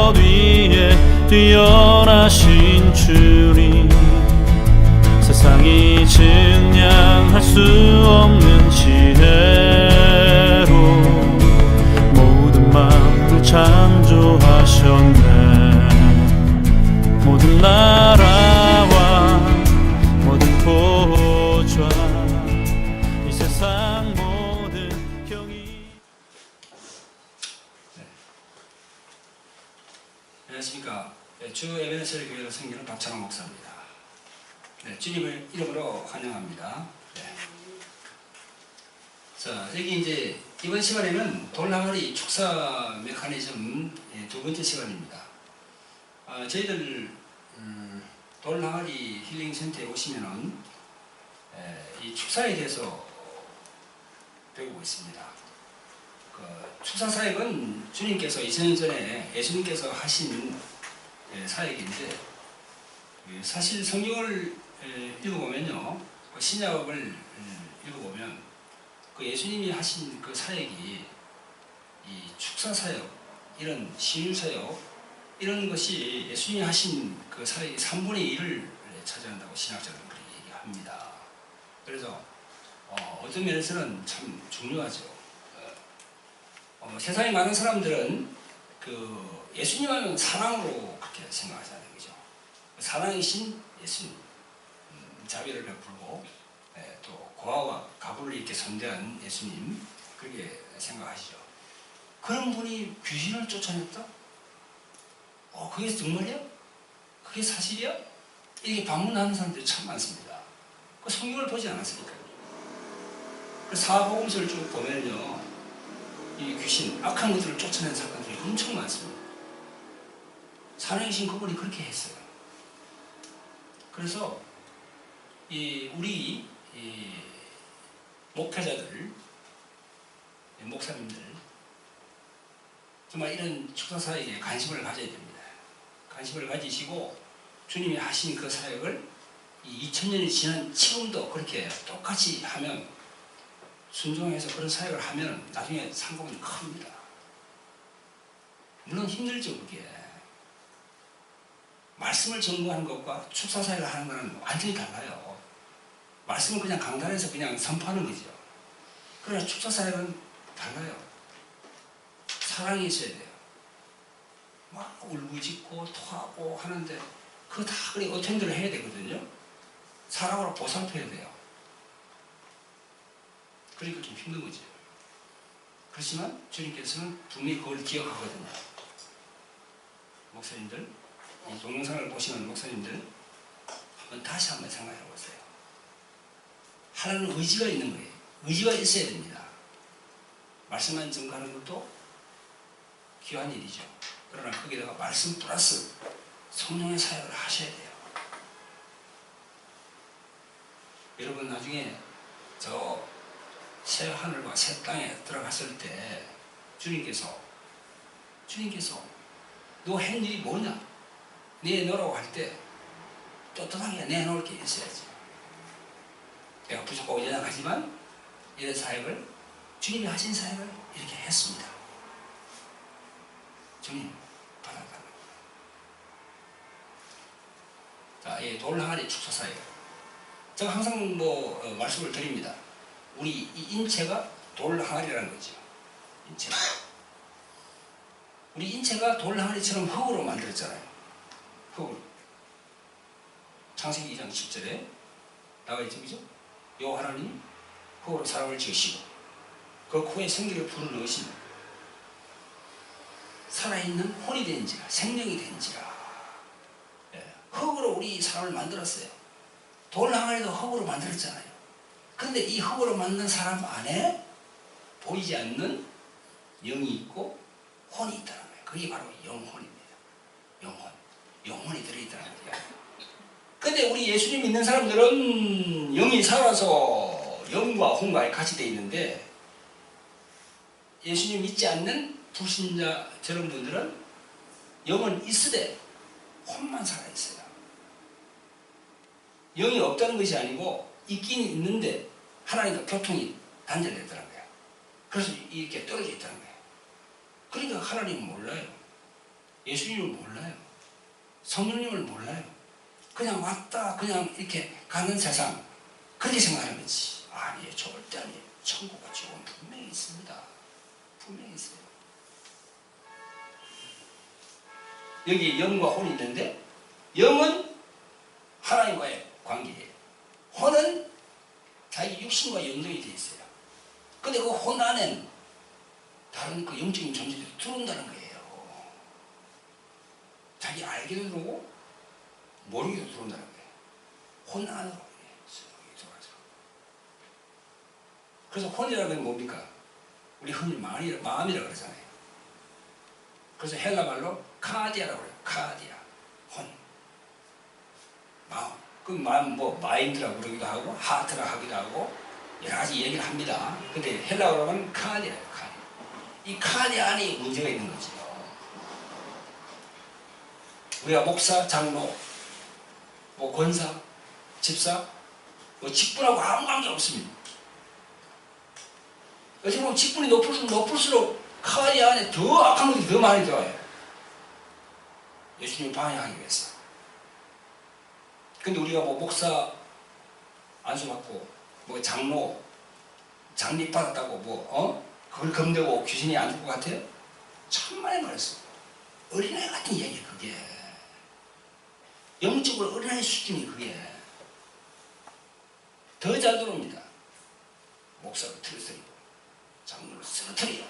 것 위에 뛰어나신 주님, 세상이 증량할 수 없는 지혜로 모든 만물 창조하셨네. 모든 나라와 모든 보좌, 이 세상 모든 경이. 안녕하십니까. 주 에베네셀 교회를 섬기는 박찬호 목사입니다. 주님의 이름으로 환영합니다. 자, 여기 이제 이번 시간에는 돌항아리 축사 메커니즘 두 번째 시간입니다. 저희들 돌항아리 힐링센터에 오시면은 이 축사에 대해서 배우고 있습니다. 축사 사역은 주님께서 2000년 전에 예수님께서 하신 사역인데, 사실 성경을 읽어보면요, 신약을 읽어보면 그 예수님이 하신 그 사역이 이 축사 사역, 이런 신유 사역, 이런 것이 예수님이 하신 그 사역이 3분의 1을 차지한다고 신학자들은 그렇게 얘기합니다. 그래서 어떤 면에서는 참 중요하죠. 세상에 많은 사람들은 그 예수님은 사랑으로 그렇게 생각하잖아요, 그죠? 사랑이신 예수님, 자비를 베풀고 또 고아와 가부를 이렇게 선대한 예수님, 그렇게 생각하시죠. 그런 분이 귀신을 쫓아냈다? 그게 정말이야? 그게 사실이야? 이렇게 반문하는 사람들이 참 많습니다. 그 성경을 보지 않았으니까요. 그 사복음서를 쭉 보면요, 이 귀신, 악한 것들을 쫓아낸 사건들이 엄청 많습니다. 살아계신 그분이 그렇게 했어요. 그래서 우리 목회자들, 목사님들, 정말 이런 축사 사역에 관심을 가져야 됩니다. 관심을 가지시고 주님이 하신 그 사역을 2000년이 지난 지금도 그렇게 똑같이 하면, 순종해서 그런 사역을 하면 나중에 상급은 큽니다. 물론 힘들죠, 그게. 말씀을 전공하는 것과 축사 사역을 하는 것은 완전히 달라요. 말씀은 그냥 강단에서 그냥 선포하는 거죠. 그러나 축사 사역은 달라요. 사랑이 있어야 돼요. 막 울부짖고 토하고 하는데 그거 다 그렇게 어텐드를 해야 되거든요. 사랑으로 보살펴야 돼요. 그러니까 좀 힘든 거죠. 그렇지만 주님께서는 분명히 그걸 기억하거든요. 목사님들, 이 동영상을 보시는 목사님들, 다시 한번 생각해 보세요. 하나는 의지가 있는 거예요. 의지가 있어야 됩니다. 말씀만 전가하는 것도 귀한 일이죠. 그러나 거기다가 말씀 플러스 성령의 사역을 하셔야 돼요. 여러분, 나중에 저 새 하늘과 새 땅에 들어갔을 때 주님께서 너 한 일이 뭐냐? 내놓으라고 할 때 떳떳하게 내놓을 게 있어야지. 내가 부족하고 연약하지만 이런 사역을, 주님이 하신 사역을 이렇게 했습니다. 주님 받아달라고. 자, 이 돌항아리 축사 사역, 제가 항상 말씀을 드립니다. 우리 이 인체가 돌항아리라는 거죠. 인체가. 우리 인체가 돌항아리처럼 흙으로 만들었잖아요. 흙으로. 창세기 2장 10절에 나와 있죠, 그죠? 여호와 하나님이 흙으로 사람을 지으시고 그 코에 생기를 불어넣으시고 살아있는 혼이 된지라, 생명이 된지라. 흙으로 우리 사람을 만들었어요. 돌항아리도 흙으로 만들었잖아요. 그런데 이 흙으로 만든 사람 안에 보이지 않는 영이 있고 혼이 있다는 거예요. 그게 바로 영혼입니다. 영혼이 들어있다는 거예요. 그런데 우리 예수님 믿는 사람들은 영이 살아서 영과 혼과 같이 되어 있는데, 예수님 믿지 않는 불신자 저런 분들은 영은 있으되 혼만 살아있어요. 영이 없다는 것이 아니고 있긴 있는데 하나님과 교통이 단절됐다는 거예요. 그래서 이렇게 떨어져 있다는 거예요. 그러니까 하나님은 몰라요. 예수님을 몰라요. 성령님을 몰라요. 그냥 왔다 그냥 이렇게 가는 세상 그렇게 생각하는 거지. 아니에요. 절대 아니에요. 천국과 지옥은 분명히 있습니다. 분명히 있어요. 여기 영과 혼이 있는데 영은 하나님과의 관계예요. 혼은 자기 육신과 연동이 되어 있어요. 근데 그 혼 안에는 다른 그 영적인 존재들이 들어온다는 거예요. 자기 알게도 들어오고 모르게도 들어온다는 거예요. 혼 안으로 들어가죠. 그래서 혼이라는 건 뭡니까? 우리 흔히 마음이라고 그러잖아요. 그래서 헬라 말로 카디아라고 그래요. 카디아. 혼. 마음. 그 마음 뭐 마인드라고 그러기도 하고 하트라고 하기도 하고 여러 가지 얘기를 합니다. 근데 헬라어로 하면 카디아예요. 카디아. 이 카디아 안에 문제가 있는 거죠. 우리가 목사, 장로, 뭐 권사, 집사, 뭐 직분하고 아무 관계 없습니다. 어떻게 보면 직분이 높을수록 카디아 안에 더 악한 것들이 더 많이 들어와요. 예수님을 방해하기 위해서. 근데 우리가 뭐 목사 안수받고 뭐 장로 장립 받았다고 그걸 검대고 귀신이 안 줄 것 같아요? 천만에 말했어. 어린아이 같은 얘기 그게. 영적으로 어린아이 수준이 그게. 더 잘 들어옵니다. 목사를 틀어뜨리고 장로를 쓰러뜨려.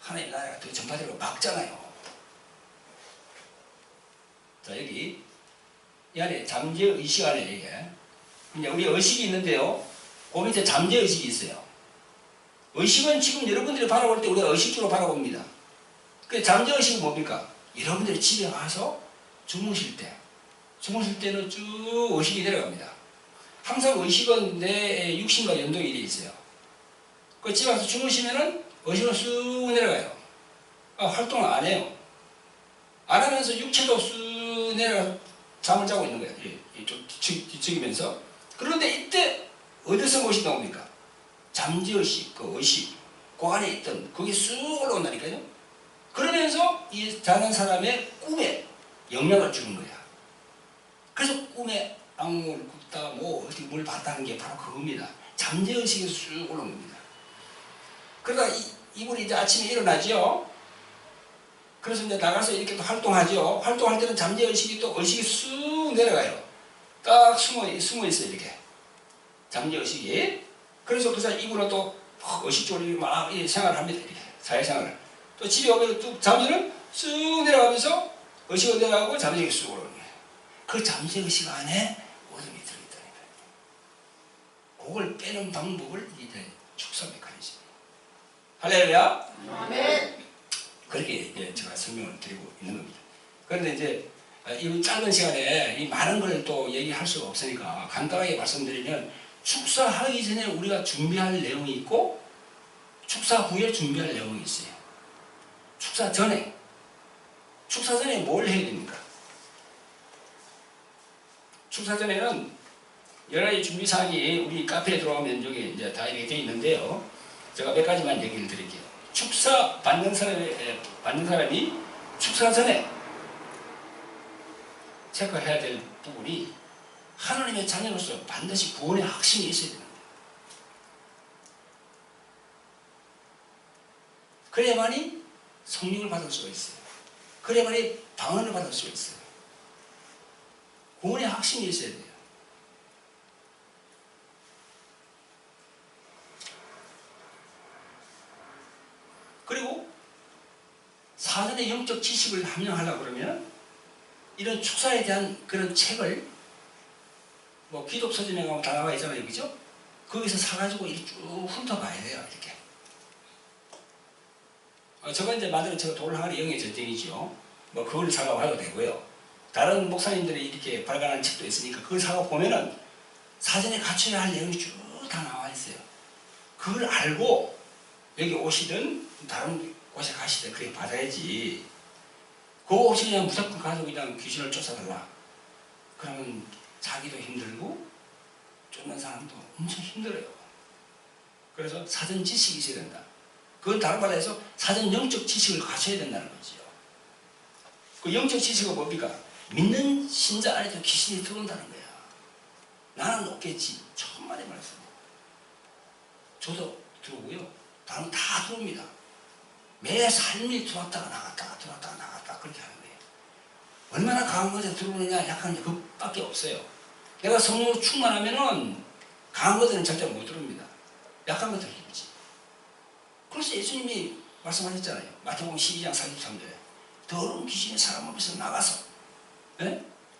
하나님 나라가 더 전파되고 막잖아요. 자 여기 이 안에 잠재의식 안에 이게 우리 의식이 있는데요. 그 밑에 잠재의식이 있어요. 의식은 지금 여러분들이 바라볼 때 우리가 의식적으로 바라봅니다. 그 잠재의식은 뭡니까? 여러분들이 집에 와서 주무실 때는 쭉 의식이 내려갑니다. 항상 의식은 내 육신과 연동이 되어 있어요. 그 집에 와서 주무시면은 의식은 쑥 내려가요. 활동을 안 해요. 안 하면서 육체도 쑥 내려가서 잠을 자고 있는 거예요. 좀 뒤척이면서. 그런데 이때 어디서 의식이 나옵니까? 잠재의식, 그 의식, 그 안에 있던 그게 쑥 올라온다니까요. 그러면서 이 자는 사람의 꿈에 영향을 주는 거야. 그래서 꿈에 악몽을 꾼다, 뭐 어디 뭘 봤다는 게 바로 그겁니다. 잠재의식에서 쑥 올라온 겁니다. 그러다 이분이 이제 아침에 일어나죠. 그래서 이제 나가서 이렇게 또 활동하죠. 활동할 때는 잠재의식이 또 의식이 쑥 내려가요. 딱 숨어 있어요, 이렇게. 잠재의식이. 그래서 그 사람 이분은 또 의식적으로 막 생활을 합니다. 이렇게. 사회생활을. 또 집에 오면 또 잠재는 쑥 내려가면서 의식은 내려가고 잠재의식이 쑥 올라오는 거예요. 그 잠재의식 안에 어둠이 들어있다니까. 그걸 빼는 방법을 이제 축사 메커니즘이에요. 할렐루야. 아멘. 그렇게 제가 설명을 드리고 있는 겁니다. 그런데 이제 이 짧은 시간에 이 많은 걸 또 얘기할 수가 없으니까 간단하게 말씀드리면 축사하기 전에 우리가 준비할 내용이 있고 축사 후에 준비할 내용이 있어요. 축사 전에 뭘 해야 됩니까? 축사 전에는 여러 가지 준비 사항이 우리 카페에 들어가면 여기 이제 다 이렇게 되어 있는데요. 제가 몇 가지만 얘기를 드릴게요. 축사 받는 사람이 축사 전에 체크해야 될 부분이 하나님의 자녀로서 반드시 구원의 확신이 있어야 됩니다. 그래야만이 성령을 받을 수가 있어요. 그래야만이 방언을 받을 수가 있어요. 구원의 확신이 있어야 돼요. 그리고 사전에 영적 지식을 함양하려고 그러면 이런 축사에 대한 그런 책을 뭐 기독 서점에 가면 다 나와 있잖아요, 그죠? 거기서 사가지고 이렇게 쭉 훑어봐야 돼요, 이렇게. 저가 이제 만드는 제가 돌항아리 영의 전쟁이죠. 뭐 그걸 사가봐도 되고요. 다른 목사님들이 이렇게 발간한 책도 있으니까 그걸 사가 보면은 사전에 갖춰야 할 내용이 쭉 다 나와 있어요. 그걸 알고 여기 오시든 다른 곳에 가시든 그렇게 받아야지. 그거 없이 그냥 무조건 가지고 그냥 귀신을 쫓아달라. 그러면 자기도 힘들고 쫓는 사람도 엄청 힘들어요. 그래서 사전 지식이 있어야 된다. 그건 다른 말로 해서 사전 영적 지식을 갖춰야 된다는 거지요. 그 영적 지식은 뭡니까? 믿는 신자 안에도 귀신이 들어온다는 거야. 나는 없겠지. 천만의 말씀. 저도 들어오고요. 나는 다 들어옵니다. 매 삶이 들어왔다가 나갔다가 들어왔다가 나갔다가 그렇게 하는 거예요. 얼마나 강한 것에 들어오느냐 약한 그밖에 없어요. 내가 성령으로 충만하면은 강한 것들은 절대 못 들어옵니다. 약한 것들 힘이지. 그래서 예수님이 말씀하셨잖아요. 마태복음 12장 43절에 더러운 귀신이 사람 앞에서 나가서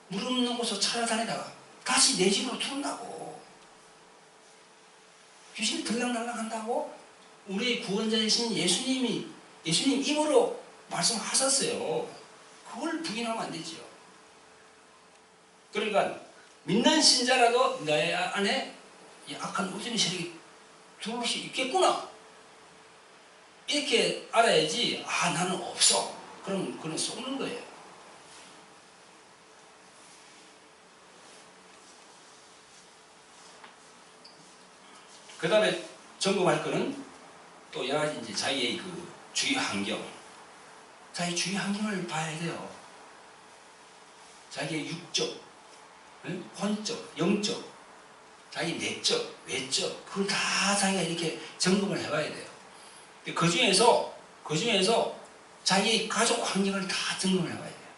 무릎 없는 곳으로 찾아다니다가 다시 내 집으로 들어온다고. 귀신이 들락날락 한다고 우리의 구원자이신 예수님 입으로 말씀하셨어요. 그걸 부인하면 안 되지요. 그러니까 믿는 신자라도 내 안에 이 악한 우주의 세력이 들어올 수 있겠구나. 이렇게 알아야지. 아, 나는 없어. 그럼 그건 속는 거예요. 그 다음에 점검할 거는 또 여러 가지 이제 자기의 그 주위 환경, 자기 주위 환경을 봐야 돼요. 자기의 육적, 혼적, 영적, 자기 내적, 외적, 그걸 다 자기가 이렇게 점검을 해봐야 돼요. 그 중에서 자기 가족 환경을 다 점검을 해봐야 돼요.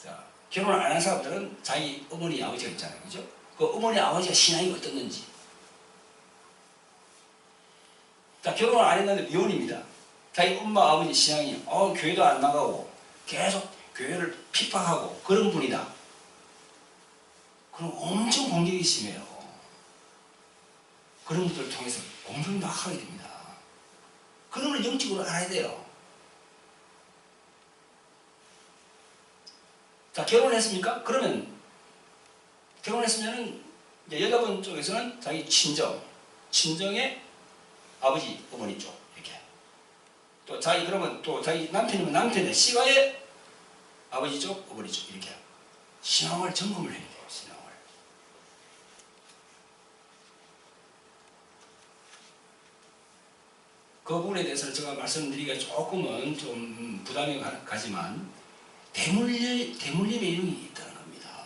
자, 결혼 안 한 사람들은 자기 어머니, 아버지가 있잖아요. 그죠? 그 어머니, 아버지가 신앙이 어떻는지. 자, 결혼을 안 했는데 미혼입니다. 자기 엄마, 아버지 신앙이, 교회도 안 나가고, 계속 교회를 핍박하고, 그런 분이다. 그럼 엄청 공격이 심해요. 그런 분들을 통해서 공격을 막 하게 됩니다. 그런 걸 영적으로 알아야 돼요. 자, 결혼했습니까? 그러면, 결혼했으면은, 이제 여자분 쪽에서는 자기 친정의 아버지, 어머니 쪽, 이렇게. 또 그러면 또 자기 남편이면 남편의 시가의 아버지 쪽, 어머니 쪽, 이렇게. 신앙을 점검을 해야 돼요, 신앙을. 그 부분에 대해서 제가 말씀드리기가 조금은 좀 부담이 가지만, 대물림의 영이 있다는 겁니다.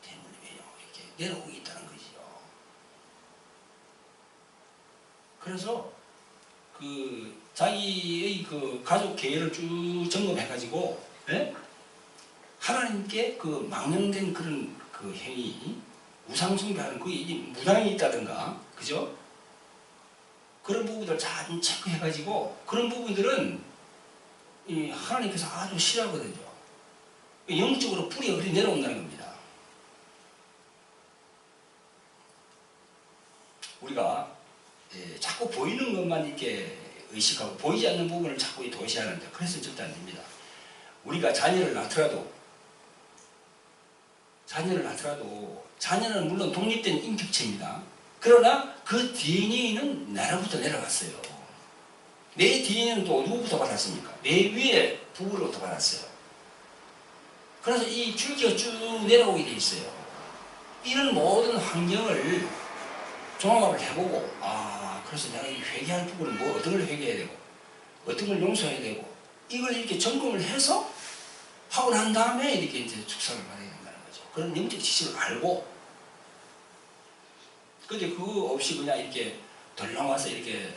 대물림의 영, 이렇게 내려오고 있다는 거지요. 그래서 그 자기의 그 가족 계획을 쭉 점검해가지고 하나님께 그 망령된 그런 그 행위, 우상숭배하는 그 무당이 있다든가, 그죠? 그런 부분들 잘 체크해가지고 그런 부분들은 이 하나님께서 아주 싫어하거든요. 영적으로 뿌리가 그리 내려온다는 겁니다. 우리가 자꾸 보이는 것만 이렇게 의식하고 보이지 않는 부분을 자꾸 도시하는데 그래서는 절대 안 됩니다. 우리가 자녀를 낳더라도 자녀는 물론 독립된 인격체입니다. 그러나 그 DNA는 나로부터 내려갔어요. 내 DNA는 또 누구부터 받았습니까? 내 위에 부부로부터 받았어요. 그래서 이 줄기가 쭉 내려오게 돼 있어요. 이런 모든 환경을 종합을 해보고, 그래서 내가 이 회개할 부분은 뭐 어떤 걸 회개해야 되고 어떤 걸 용서해야 되고 이걸 이렇게 점검을 해서 하고 난 다음에 이렇게 이제 축사를 받아야 된다는 거죠. 그런 영적 지식을 알고, 근데 그거 없이 그냥 이렇게 덜렁 와서 이렇게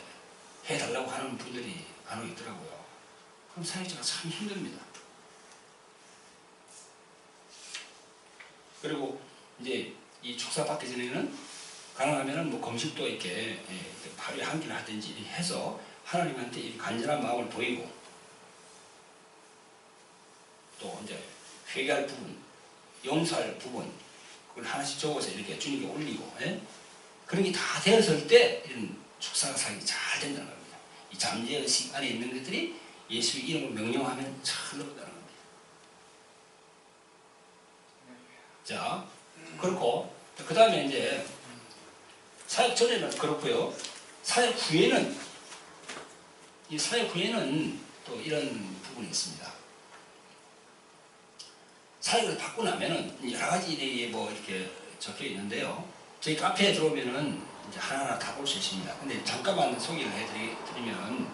해달라고 하는 분들이 간혹 있더라고요. 그럼 사회자가 참 힘듭니다. 그리고 이제 이 축사 받기 전에는 가능하면은 뭐 금식도 이렇게 하루에 한 끼를 하든지 해서 하나님한테 이 간절한 마음을 보이고, 또 이제 회개할 부분, 용서할 부분, 그걸 하나씩 적어서 이렇게 주님께 올리고, 그런 게 다 되었을 때 이런 축사가 사역이 잘 된다는 겁니다. 이 잠재의식 안에 있는 것들이 예수의 이름을 명령하면 잘 나온다는 겁니다. 자, 그렇고 그 다음에 이제 사역 전에는 그렇고요. 사역 후에는 또 이런 부분이 있습니다. 사역을 받고 나면은 여러 가지 일이 뭐 이렇게 적혀 있는데요. 저희 카페에 들어오면은 이제 하나하나 다 볼 수 있습니다. 근데 잠깐만 소개를 해드리면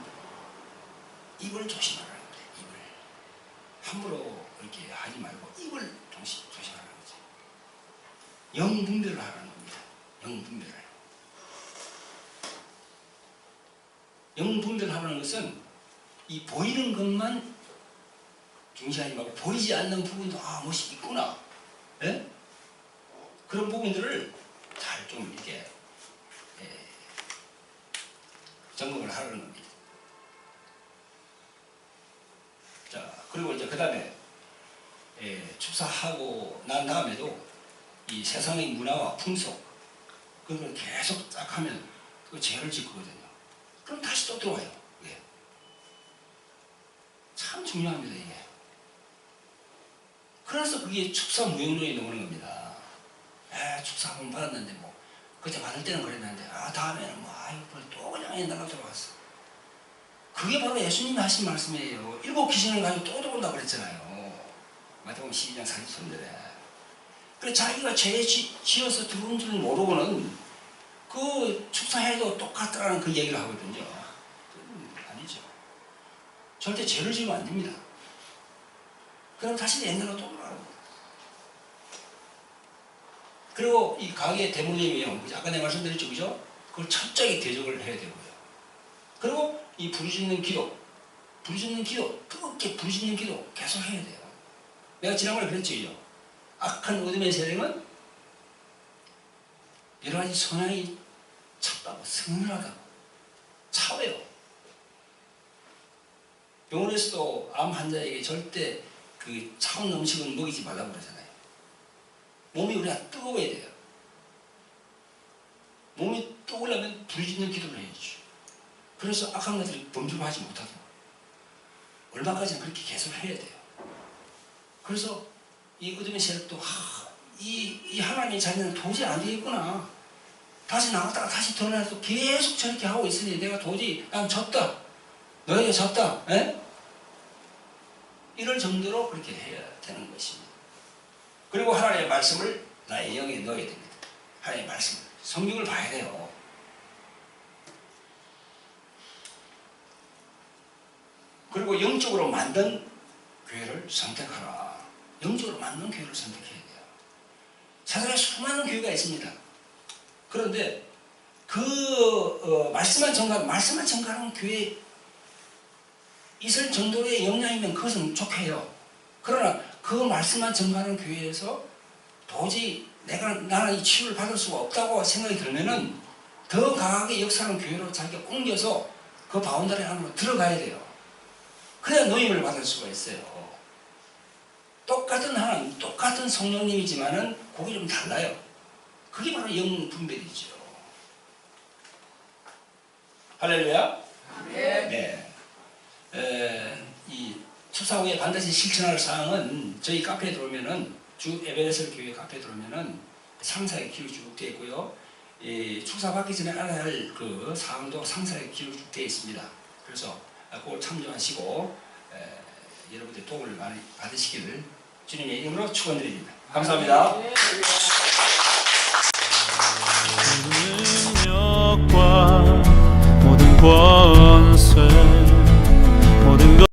입을 조심하라는 거예요. 입을. 함부로 이렇게 하지 말고 입을 조심하라는 거죠. 영분별을 하라는 겁니다. 영분별을. 영분별하라는 것은 이 보이는 것만 중시하지 말고 보이지 않는 부분도 무엇이 있구나. 예? 그런 부분들을 잘 좀 이렇게 점검을 하라는 겁니다. 자, 그리고 이제 그 다음에 축사하고 난 다음에도 이 세상의 문화와 풍속 그런 걸 계속 딱 하면 그 죄를 짓거든요. 그럼 다시 또 들어와요. 예. 참 중요합니다, 이게. 그래서 그게 축사 무용론이 나오는 겁니다. 축사금 받았는데 뭐 그때 받을 때는 그랬는데 다음에는 뭐 또 그냥 옛날로 들어갔어. 그게 바로 예수님이 하신 말씀이에요. 7 귀신을 가지고 또 들어온다고 그랬잖아요. 마태복음 12장 43절에. 그래 자기가 죄 지어서 들어온 줄 모르고는 그 축사해도 똑같다라는 그 얘기를 하거든요. 아니죠. 절대 죄를 지으면 안 됩니다. 그럼 다시 옛날로 또 돌아가고. 그리고 이 가게의 대물림이요. 아까 내가 말씀드렸죠, 그죠? 그걸 철저히 대적을 해야 되고요. 그리고 이 부르짖는 기도, 뜨겁게 부르짖는 기도 계속 해야 돼요. 내가 지난번에 그랬죠, 그죠? 악한 어둠의 세력은 여러 가지 성향이 찹다고, 서늘하다고, 차워요. 병원에서도 암 환자에게 절대 그 차운 음식은 먹이지 말라고 그러잖아요. 몸이 우리가 뜨거워야 돼요. 몸이 뜨거우려면 부르짖는 기도를 해야죠. 그래서 악한 것들이 범주를 하지 못하도록 얼마까지는 그렇게 계속 해야 돼요. 그래서 이 어둠의 세력도 이 하나님의 자녀는 도저히 안 되겠구나. 다시 나갔다가 다시 드러나서 계속 저렇게 하고 있으니 내가 도저히 난 졌다. 너에게 졌다. 에? 이럴 정도로 그렇게 해야 되는 것입니다. 그리고 하나님의 말씀을 나의 영에 넣어야 됩니다. 하나님의 말씀을. 성경을 봐야 돼요. 그리고 영적으로 만든 교회를 선택하라. 영적으로 만든 교회를 선택해야 돼요. 세상에 수많은 교회가 있습니다. 그런데 말씀만 전가하는 교회에 있을 정도의 역량이면 그것은 좋게요. 그러나 그 말씀만 전가하는 교회에서 도저히 나는 이 치유를 받을 수가 없다고 생각이 들면은 더 강하게 역사하는 교회로 자기가 옮겨서 그 바운더리 안으로 들어가야 돼요. 그래야 노임을 받을 수가 있어요. 똑같은 하나님, 똑같은 성령님이지만은 그게 좀 달라요. 그게 바로 영 분별이죠. 할렐루야. 네. 이 축사 후에 반드시 실천할 사항은 저희 카페에 들어오면은 주 에베네셀 교회 카페에 들어오면은 상세하게 기록 쭉 되어 있고요. 축사 받기 전에 알아야 할 그 사항도 상세하게 기록 쭉 되어 있습니다. 그래서 그걸 참조하시고 여러분들 도움을 많이 받으시기를 주님의 이름으로 축원드립니다. 감사합니다. 모든 능력과 모든 권